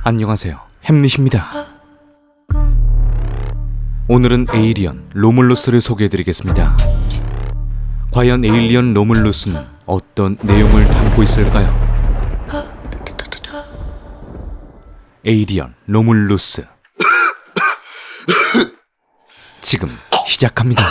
안녕하세요, 햄릿입니다. 오늘은 에이리언 로물루스를 소개해드리겠습니다. 과연 에일리언 로물루스는 어떤 내용을 담고 있을까요? 에이리언 로물루스 지금 시작합니다.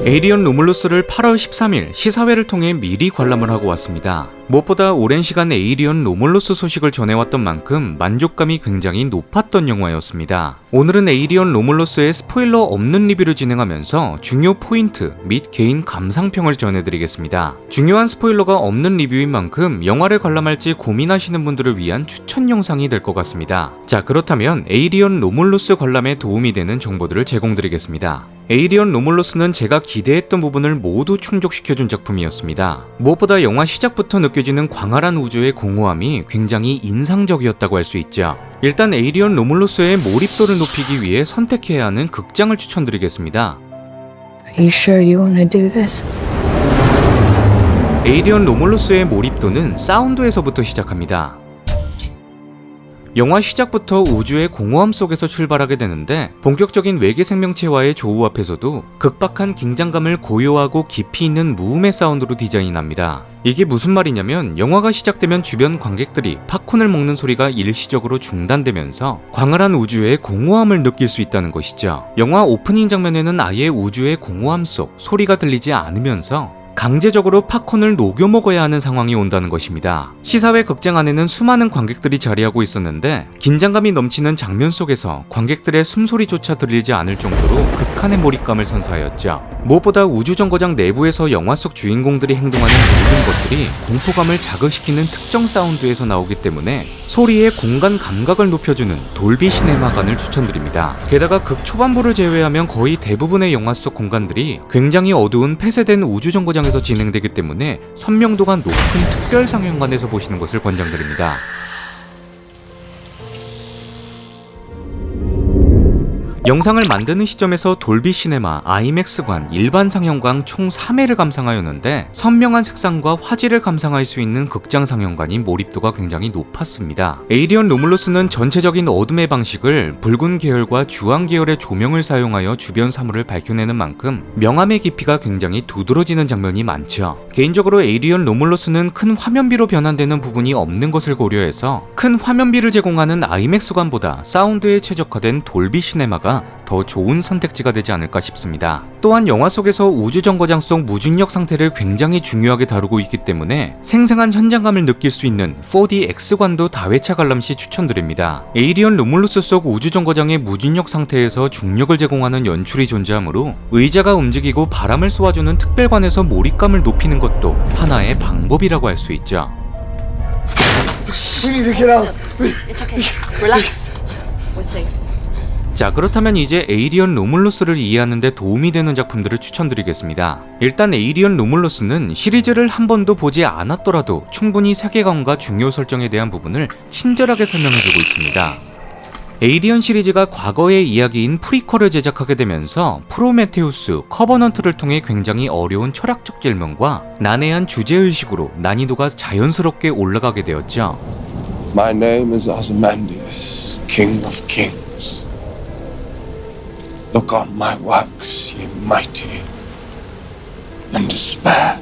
에이리언 로물루스를 8월 13일 시사회를 통해 미리 관람을 하고 왔습니다. 무엇보다 오랜 시간 에이리언 로물루스 소식을 전해왔던 만큼 만족감이 굉장히 높았던 영화였습니다. 오늘은 에이리언 로물루스의 스포일러 없는 리뷰를 진행하면서 중요 포인트 및 개인 감상평을 전해드리겠습니다. 중요한 스포일러가 없는 리뷰인 만큼 영화를 관람할지 고민하시는 분들을 위한 추천 영상이 될 것 같습니다. 자, 그렇다면 에이리언 로물루스 관람에 도움이 되는 정보들을 제공드리겠습니다. 에이리언 로물루스는 제가 기대했던 부분을 모두 충족시켜준 작품이었습니다. 무엇보다 영화 시작부터 느껴지는 광활한 우주의 공허함이 굉장히 인상적이었다고 할 수 있죠. 일단 에이리언 로물루스의 몰입도를 높이기 위해 선택해야 하는 극장을 추천드리겠습니다. Are you sure you want to do this? 에이리언 로물루스의 몰입도는 사운드에서부터 시작합니다. 영화 시작부터 우주의 공허함 속에서 출발하게 되는데 본격적인 외계 생명체와의 조우 앞에서도 극박한 긴장감을 고요하고 깊이 있는 무음의 사운드로 디자인합니다. 이게 무슨 말이냐면 영화가 시작되면 주변 관객들이 팝콘을 먹는 소리가 일시적으로 중단되면서 광활한 우주의 공허함을 느낄 수 있다는 것이죠. 영화 오프닝 장면에는 아예 우주의 공허함 속 소리가 들리지 않으면서 강제적으로 팝콘을 녹여 먹어야 하는 상황이 온다는 것입니다. 시사회 극장 안에는 수많은 관객들이 자리하고 있었는데 긴장감이 넘치는 장면 속에서 관객들의 숨소리조차 들리지 않을 정도로 극한의 몰입감을 선사하였죠. 무엇보다 우주정거장 내부에서 영화 속 주인공들이 행동하는 모든 것들이 공포감을 자극시키는 특정 사운드에서 나오기 때문에 소리의 공간 감각을 높여주는 돌비 시네마관을 추천드립니다. 게다가 극 초반부를 제외하면 거의 대부분의 영화 속 공간들이 굉장히 어두운 폐쇄된 우주정거장에서 진행되기 때문에 선명도가 높은 특별 상영관에서 보시는 것을 권장드립니다. 영상을 만드는 시점에서 돌비 시네마, 아이맥스관, 일반 상영관 총 3회를 감상하였는데 선명한 색상과 화질을 감상할 수 있는 극장 상영관인 몰입도가 굉장히 높았습니다. 에이리언 로물루스는 전체적인 어둠의 방식을 붉은 계열과 주황 계열의 조명을 사용하여 주변 사물을 밝혀내는 만큼 명암의 깊이가 굉장히 두드러지는 장면이 많죠. 개인적으로 에이리언 로물루스는 큰 화면비로 변환되는 부분이 없는 것을 고려해서 큰 화면비를 제공하는 아이맥스관보다 사운드에 최적화된 돌비 시네마가 더 좋은 선택지가 되지 않을까 싶습니다. 또한 영화 속에서 우주정거장 속 무중력 상태를 굉장히 중요하게 다루고 있기 때문에 생생한 현장감을 느낄 수 있는 4DX관도 다회차 관람 시 추천드립니다. 에이리언 로물루스 속 우주정거장의 무중력 상태에서 중력을 제공하는 연출이 존재하므로 의자가 움직이고 바람을 쏘아주는 특별관에서 몰입감을 높이는 것도 하나의 방법이라고 할 수 있죠. We need to get out. It's okay. Relax. We're safe. 자, 그렇다면 이제 에이리언 로물루스를 이해하는 데 도움이 되는 작품들을 추천드리겠습니다. 일단 에이리언 로물루스는 시리즈를 한 번도 보지 않았더라도 충분히 세계관과 중요 설정에 대한 부분을 친절하게 설명해주고 있습니다. 에이리언 시리즈가 과거의 이야기인 프리퀄을 제작하게 되면서 프로메테우스, 커버넌트를 통해 굉장히 어려운 철학적 질문과 난해한 주제의식으로 난이도가 자연스럽게 올라가게 되었죠. My name is Ozymandias, King of Kings. Look on my works, ye mighty, and despair.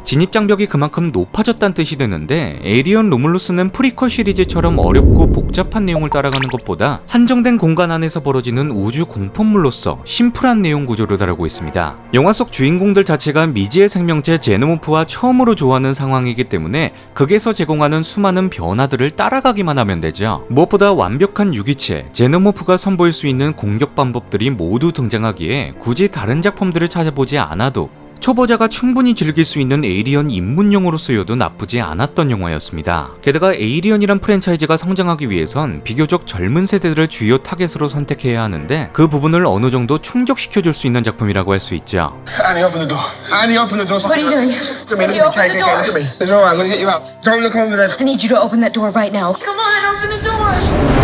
진입장벽이 그만큼 높아졌다는 뜻이 되는데 에이리언 로물루스는 프리퀄 시리즈처럼 어렵고 복잡한 내용을 따라가는 것보다 한정된 공간 안에서 벌어지는 우주 공포물로서 심플한 내용 구조를 다루고 있습니다. 영화 속 주인공들 자체가 미지의 생명체 제노모프와 처음으로 조화하는 상황이기 때문에 극에서 제공하는 수많은 변화들을 따라가기만 하면 되죠. 무엇보다 완벽한 유기체, 제노모프가 선보일 수 있는 공격 방법들이 모두 등장하기에 굳이 다른 작품들을 찾아보지 않아도 초보자가 충분히 즐길 수 있는 에이리언 입문용으로 쓰여도 나쁘지 않았던 영화였습니다. 게다가 에이리언이란 프랜차이즈가 성장하기 위해선 비교적 젊은 세대들을 주요 타겟으로 선택해야 하는데 그 부분을 어느 정도 충족시켜줄 수 있는 작품이라고 할 수 있죠. Annie, open the door. Annie, open the door. What are you doing? Look at me, Can you open the door? look at me. It's alright, I'm gonna get you out. Don't look over there. I need you to open that door right now. Come on, open the door.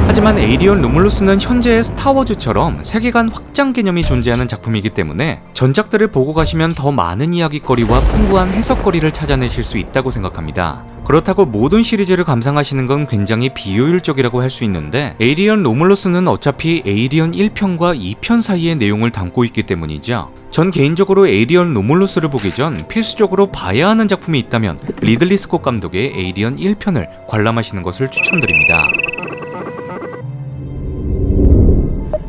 하지만 에이리언 로뮬루스는 현재의 스타워즈처럼 세계관 확장 개념이 존재하는 작품이기 때문에 전작들을 보고 가시면 더 많은 이야깃거리와 풍부한 해석거리를 찾아내실 수 있다고 생각합니다. 그렇다고 모든 시리즈를 감상하시는 건 굉장히 비효율적이라고 할 수 있는데 에이리언 로뮬루스는 어차피 에이리언 1편과 2편 사이의 내용을 담고 있기 때문이죠. 전 개인적으로 에이리언 로뮬루스를 보기 전 필수적으로 봐야 하는 작품이 있다면 리들리 스콧 감독의 에이리언 1편을 관람하시는 것을 추천드립니다.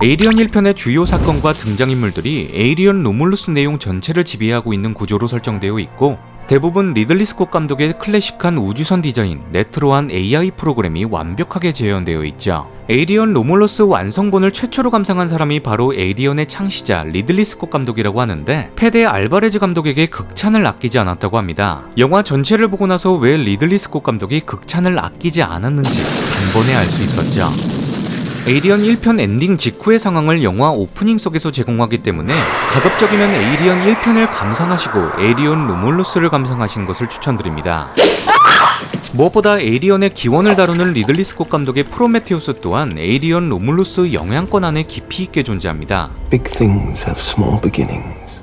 에이리언 1편의 주요 사건과 등장인물들이 에이리언 로뮬루스 내용 전체를 지배하고 있는 구조로 설정되어 있고 대부분 리들리 스콧 감독의 클래식한 우주선 디자인, 레트로한 AI 프로그램이 완벽하게 재현되어 있죠. 에이리언 로뮬루스 완성본을 최초로 감상한 사람이 바로 에이리언의 창시자 리들리 스콧 감독이라고 하는데 페데 알바레즈 감독에게 극찬을 아끼지 않았다고 합니다. 영화 전체를 보고 나서 왜 리들리 스콧 감독이 극찬을 아끼지 않았는지 단번에 알 수 있었죠. 에이리언 1편 엔딩 직후의 상황을 영화 오프닝 속에서 제공하기 때문에 가급적이면 에이리언 1편을 감상하시고 에이리언 로뮬루스를 감상하시는 것을 추천드립니다. 무엇보다 에이리언의 기원을 다루는 리들리 스콧 감독의 프로메테우스 또한 에이리언 로뮬루스 영향권 안에 깊이 있게 존재합니다. Big things have small beginnings.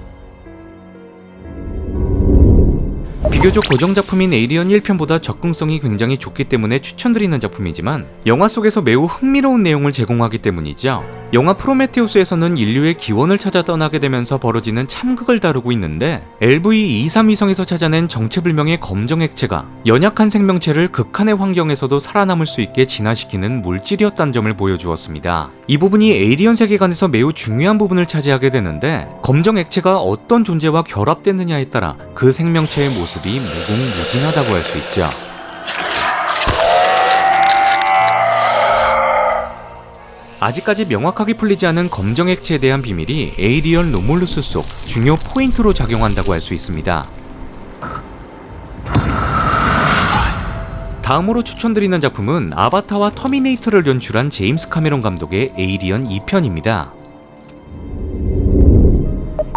비교적 고정 작품인 에이리언 1편보다 접근성이 굉장히 좋기 때문에 추천드리는 작품이지만 영화 속에서 매우 흥미로운 내용을 제공하기 때문이죠. 영화 프로메테우스에서는 인류의 기원을 찾아 떠나게 되면서 벌어지는 참극을 다루고 있는데 LV-23 위성에서 찾아낸 정체불명의 검정 액체가 연약한 생명체를 극한의 환경에서도 살아남을 수 있게 진화시키는 물질이었다는 점을 보여주었습니다. 이 부분이 에이리언 세계관에서 매우 중요한 부분을 차지하게 되는데 검정 액체가 어떤 존재와 결합됐느냐에 따라 그 생명체의 모습이 무궁무진하다고 할 수 있죠. 아직까지 명확하게 풀리지 않은 검정 액체에 대한 비밀이 에이리언 로뮬루스 속 중요 포인트로 작용한다고 할 수 있습니다. 다음으로 추천드리는 작품은 아바타와 터미네이터를 연출한 제임스 카메론 감독의 에이리언 2편입니다.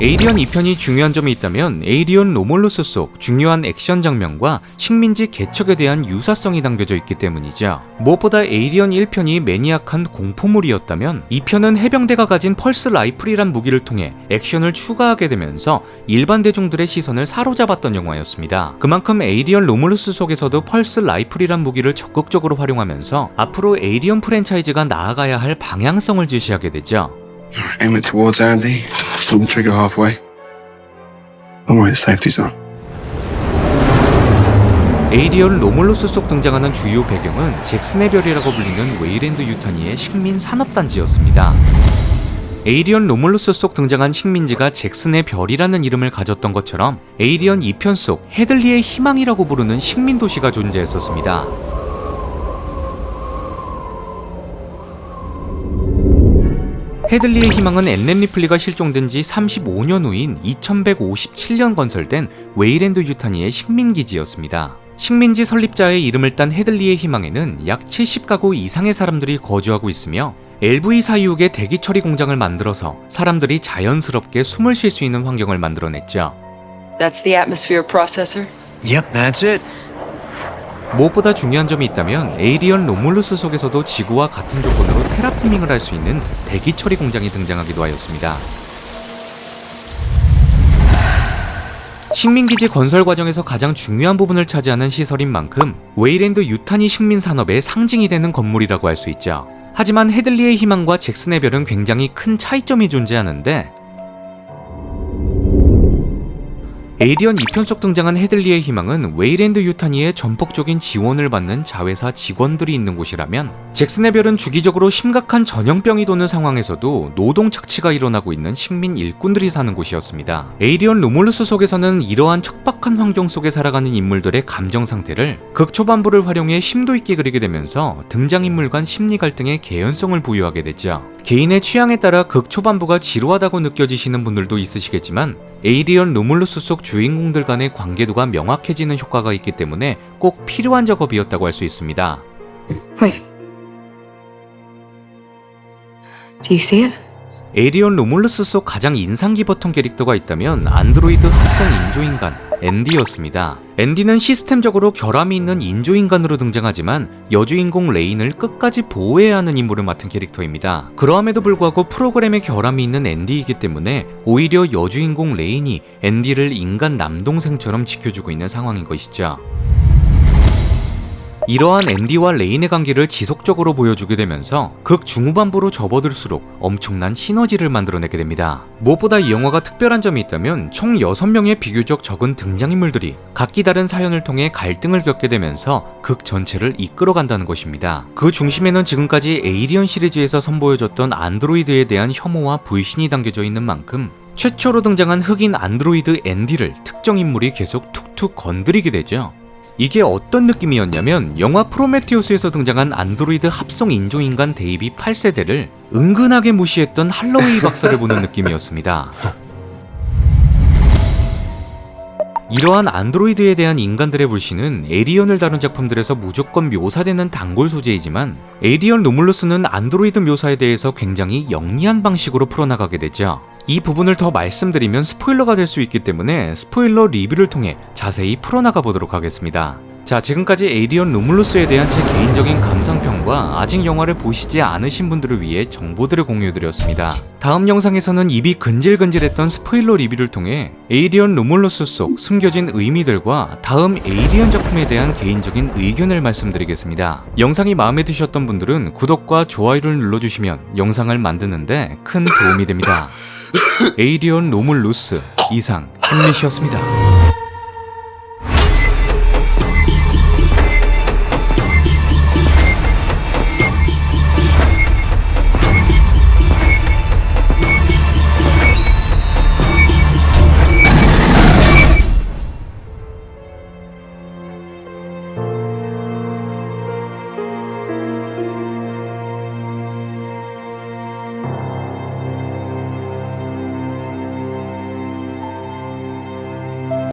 에이리언 2편이 중요한 점이 있다면 에이리언 로뮬루스 속 중요한 액션 장면과 식민지 개척에 대한 유사성이 담겨져 있기 때문이죠. 무엇보다 에이리언 1편이 매니악한 공포물이었다면 2편은 해병대가 가진 펄스 라이플이란 무기를 통해 액션을 추가하게 되면서 일반 대중들의 시선을 사로잡았던 영화였습니다. 그만큼 에이리언 로뮬루스 속에서도 펄스 라이플이란 무기를 적극적으로 활용하면서 앞으로 에이리언 프랜차이즈가 나아가야 할 방향성을 제시하게 되죠. Aim it towards Andy. Pull the trigger halfway. Don't worry, the safety zone. 에이리언 로뮬루스 속 등장하는 주요 배경은 잭슨의 별이라고 불리는 웨이랜드 유타니의 식민 산업단지였습니다. 에이리언 로뮬루스 속 등장한 식민지가 잭슨의 별이라는 이름을 가졌던 것처럼 에이리언 2편 속 헤들리의 희망이라고 부르는 식민도시가 존재했었습니다. 헤들리의 희망은 앤넷 리플리가 실종된 지 35년 후인 2157년 건설된 웨이랜드 유타니의 식민기지였습니다. 식민지 설립자의 이름을 딴 헤들리의 희망에는 약 70가구 이상의 사람들이 거주하고 있으며 LV 사이욱의 대기 처리 공장을 만들어서 사람들이 자연스럽게 숨을 쉴 수 있는 환경을 만들어냈죠. That's the atmosphere processor? Yep, that's it. 무엇보다 중요한 점이 있다면 에이리언 로뮬루스 속에서도 지구와 같은 조건으로 테라포밍을 할 수 있는 대기 처리 공장이 등장하기도 하였습니다. 식민기지 건설 과정에서 가장 중요한 부분을 차지하는 시설인 만큼 웨이랜드 유타니 식민 산업의 상징이 되는 건물이라고 할 수 있죠. 하지만 헤들리의 희망과 잭슨의 별은 굉장히 큰 차이점이 존재하는데 에이리언 2편 속 등장한 헤들리의 희망은 웨이랜드 유타니의 전폭적인 지원을 받는 자회사 직원들이 있는 곳이라면, 잭슨의 별은 주기적으로 심각한 전염병이 도는 상황에서도 노동 착취가 일어나고 있는 식민 일꾼들이 사는 곳이었습니다. 에이리언 로몰루스 속에서는 이러한 척박한 환경 속에 살아가는 인물들의 감정 상태를 극초반부를 활용해 심도 있게 그리게 되면서 등장인물 간 심리 갈등의 개연성을 부여하게 되죠. 개인의 취향에 따라 극초반부가 지루하다고 느껴지시는 분들도 있으시겠지만, 에이리언 로몰루스 속 주인공들 간의 관계도가 명확해지는 효과가 있기 때문에 꼭 필요한 작업이었다고 할 수 있습니다. Wait. Do you see it? 에이리언 로몰루스 속 가장 인상 깊었던 캐릭터가 있다면 안드로이드 합성 인조인간 앤디였습니다. 앤디는 시스템적으로 결함이 있는 인조인간으로 등장하지만 여주인공 레인을 끝까지 보호해야 하는 임무를 맡은 캐릭터입니다. 그러함에도 불구하고 프로그램에 결함이 있는 앤디이기 때문에 오히려 여주인공 레인이 앤디를 인간 남동생처럼 지켜주고 있는 상황인 것이죠. 이러한 앤디와 레인의 관계를 지속적으로 보여주게 되면서 극 중후반부로 접어들수록 엄청난 시너지를 만들어내게 됩니다. 무엇보다 이 영화가 특별한 점이 있다면 총 6명의 비교적 적은 등장인물들이 각기 다른 사연을 통해 갈등을 겪게 되면서 극 전체를 이끌어간다는 것입니다. 그 중심에는 지금까지 에이리언 시리즈에서 선보여줬던 안드로이드에 대한 혐오와 불신이 담겨져 있는 만큼 최초로 등장한 흑인 안드로이드 앤디를 특정 인물이 계속 툭툭 건드리게 되죠. 이게 어떤 느낌이었냐면 영화 프로메테우스에서 등장한 안드로이드 합성 인조인간 데이비 8세대를 은근하게 무시했던 할로웨이 박사를 보는 느낌이었습니다. 이러한 안드로이드에 대한 인간들의 불신은 에이리언을 다룬 작품들에서 무조건 묘사되는 단골 소재이지만, 에이리언 로몰루스는 안드로이드 묘사에 대해서 굉장히 영리한 방식으로 풀어나가게 되죠. 이 부분을 더 말씀드리면 스포일러가 될 수 있기 때문에 스포일러 리뷰를 통해 자세히 풀어나가 보도록 하겠습니다. 자, 지금까지 에이리언 로몰루스에 대한 제 개인적인 감상평과 아직 영화를 보시지 않으신 분들을 위해 정보들을 공유드렸습니다. 다음 영상에서는 입이 근질근질했던 스포일러 리뷰를 통해 에이리언 로몰루스 속 숨겨진 의미들과 다음 에이리언 작품에 대한 개인적인 의견을 말씀드리겠습니다. 영상이 마음에 드셨던 분들은 구독과 좋아요를 눌러주시면 영상을 만드는데 큰 도움이 됩니다. 에이리언 로몰루스 이상 햄릿이었습니다.